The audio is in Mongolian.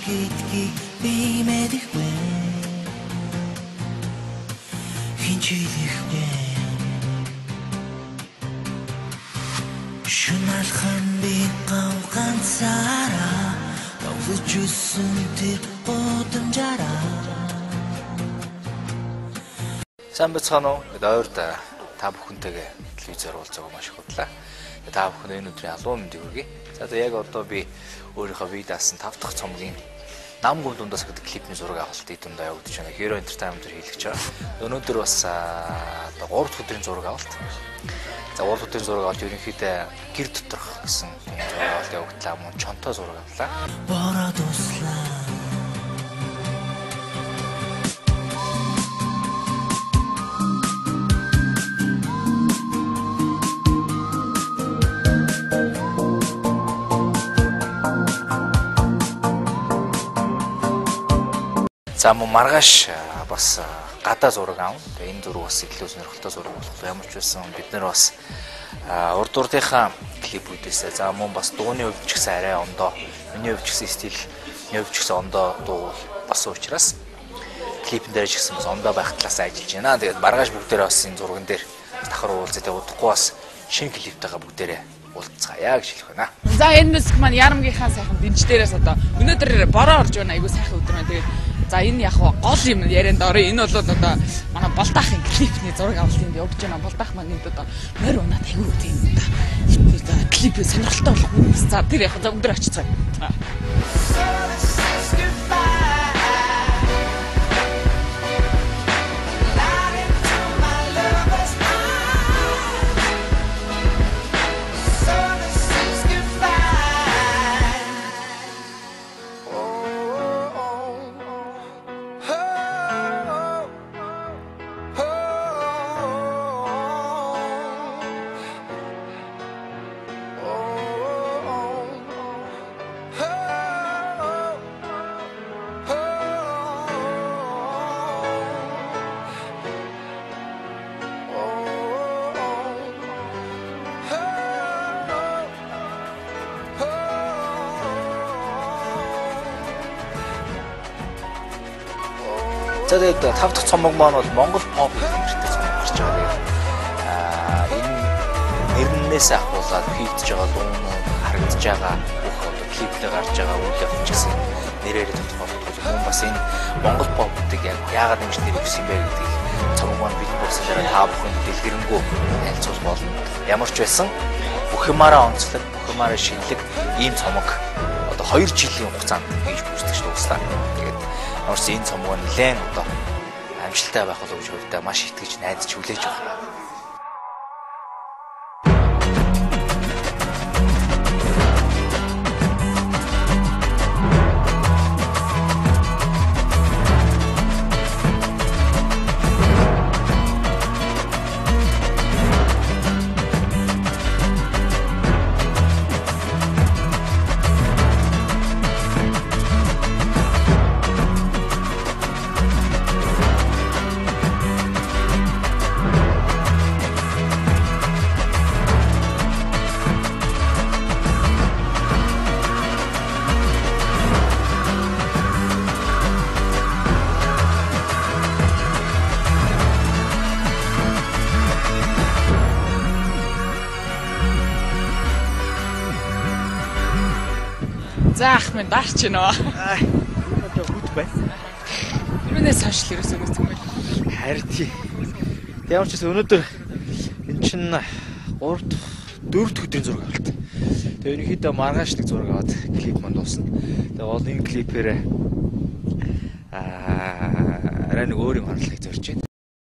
гэдгийг би мэдэх вэ? Хинчилэхгүй шуналхан би ганцаараа тоглож үсэн тэр гудамжаараа. Сайн бацгаана уу? Ойрд та бүхэнтэйгээ телевизээр уулзаагаа маш их худлаа. Та бүхэн энэ өдрийн албан мэндийг хүргэе. За яг одоо би өөрийнхөө бие даасан 5 дахь цомгийн нам гүн дундаас гэдэг клипний зураг авалтыг дундаа явуулж байна. Hero Entertainment хийлгэж байгаа. Өнөөдөр бас одоо 3 дахь өдрийн зураг авалт. За 3 дахь өдрийн зураг авалт ерөнхийдөө гэр доторх гэсэн зураг авалт явагдлаа. Мөн чонтой зураг авлаа. Бороо дуслаа. За мөн маргааш бас гадаа зураг аав. Тэгээ энэ зураг бас илүү сонирхолтой зураг болох ямар ч байсан бид нар бас урд урдынхаа клипүүдээс за мөн бас дууны хувьд ч гэсэн арай ондоо, миний хувьд ч гэсэн стил, миний хувьд ч гэсэн ондоо дуу басан учраас клипэн дээр ч гэсэн бас ондоо байх талаас ажиллаж байна. Тэгээд маргааш бүгдээрээ бас энэ зурган дээр давхар уулзаа. Тэгээд удахгүй бас шинэ клиптэйгээ бүгдээрээ уулзцаая гэж хэлэх байна. За энэ мюзик маань Ярамгийнхаа сайхан дэмжлэрээс одоо өнөөдөр бороо орж байна. Айгуу сайхан өдөр байна. Тэгээд за энэ яг гол юм ярианд орё. Энэ бол одоо манай Болдаахын клипний зураг авалтанд явж байна. Болдаах маань энд одоо морь унаад айгүй тийм одоо клип сонирхолтой болох хүмүүс. За тэр яг өдөр очицгаая. За тэгээд 5 дахь цомог маань бол Монгол pop нэртэй цомог гарч байгаа. Энэ нэрнээс ахуулаад хийгдэж байгаа дуунууд харагдаж байгаа бүх одоо клиптэй гарч байгаа үйл явц гэсэн нэрээр тодорхойлдог. Мөн бас энэ Монгол pop-ыг яагаад ингэж нэр өгсөн бэ гэдгийг цомог маань бид болсон дараа та бүхэнд дэлгэрэнгүй танилцуулах болно. Ямар ч байсан бүх юмараа онцлог, бүх юмараа шинэлэг ийм цомог одоо 2 жилийн хугацаанд хийж бүртгэж дуустаа. Тэгээд Орос энэ цомог нь нэлээд одоо амжилттай байх болов гэж хувьдаа маш итгэж найдаж хүлээж байна. За ах минь дарч гинөө. Одоо хөт байна. Юунаас хойш л ерөөсөө үгүй юм бэ? Харин тийм. Ямар ч гэсэн өнөөдөр эн чинь 3 4 өдрийн зураг авалт. Тэгээ ерөнхийдөө маргааш нэг зураг аваад клип манд дуусна. Тэгээ гол энэ клипээр арай нэг өөр юм хандлахыг зорж байна.